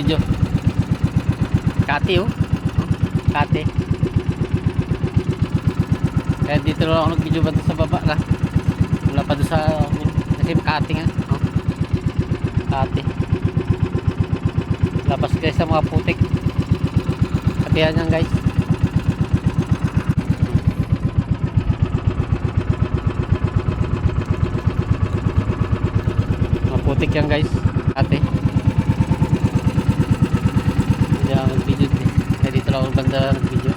nag-video. Kati oh. Kati. Kaya dito lang ako nag-video ba sa baba na. Wala pa doon sa kasi Kati nga. Oh. Kati. Labas guys sa mga putik. Katihan yan guys. Mga putik yan guys. Kati. Hindi ako nag-video. Kaya dito lang ako banda nag-video.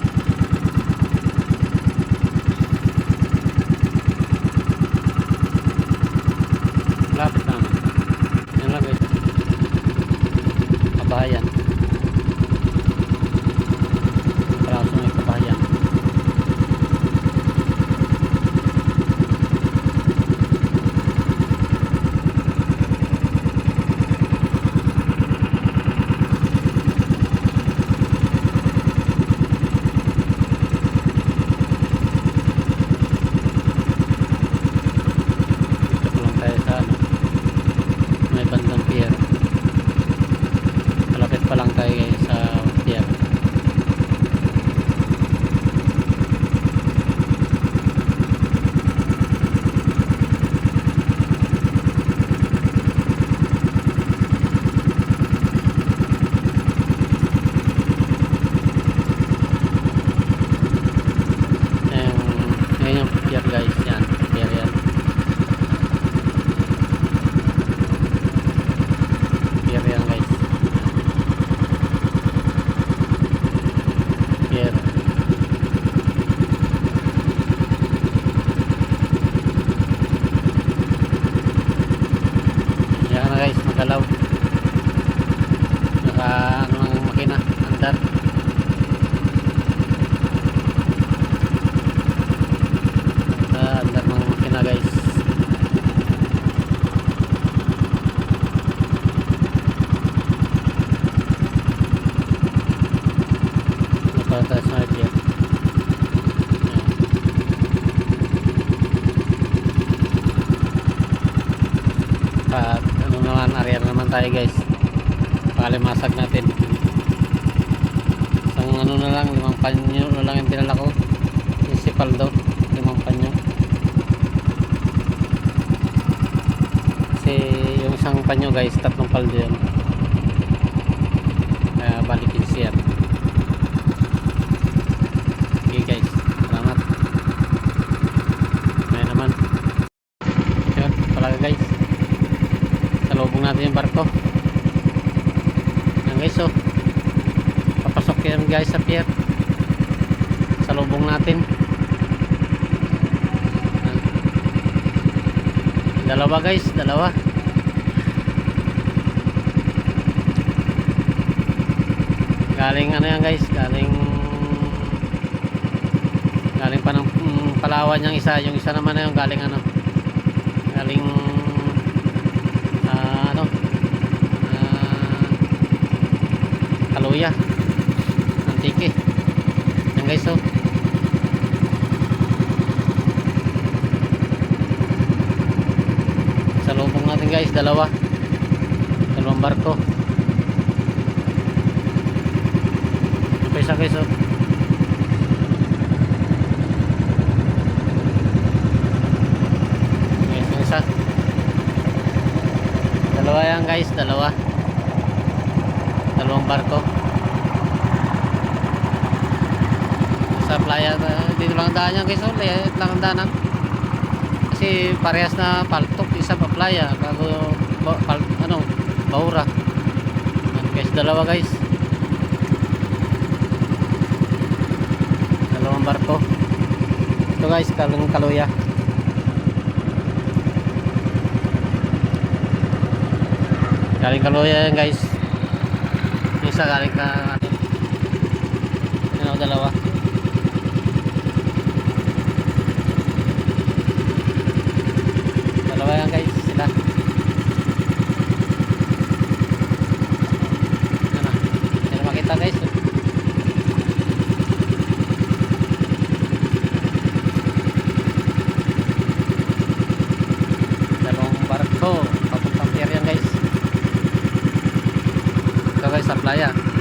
Lapit na. Yan lang guys. Kabahayan. Para sa may kabahayan. Bandang pier. Malapit pa lang tayo guys sa pier. Ngayon yung pier guys, yan pier yan. Yan guys. Pier. Yan na guys, magalaw. Naka ano ng makina, andar. Andar ng makina guys. Para tayo sa pier. Ano naman, area naman tayo guys. Palimasag natin. Isang ano na lang, 5 panyo na lang yung dinala ko. Municipal daw, 5 panyo. Kasi yung isang panyo guys, 3 paldo yun. Kaya balikin siya. Okay guys, salamat. Ngayon naman yun, palaga guys. Salubong natin yung barko. Yan guys, oh. Papasok yan guys sa pier. Salubong natin. Yan. Dalawa guys, dalawa. Galing ano yan guys, galing pa ng Palawan yung isa naman na yung galing ano, galing Kaluya Antique yan guys, oh. Salubong natin guys, dalawang barko. Isa guys, oh. Dalawa yan guys, dalawang barko sa playa. Dito lang daan yan guys, liit lang ang daanan kasi parehas na paltok. Isa pa playa, Baura. Yan guys, dalawa guys, dalawang barko. Ito guys, Kaluya. Galing Kaluya yan guys. Isa galing ka natin. Yan o, dalawa. Dalawa yan guys, sila. Yan na. Yan na makita guys. Dalawang barko. Papuntang pier yan guys. Ito kayo sa playa.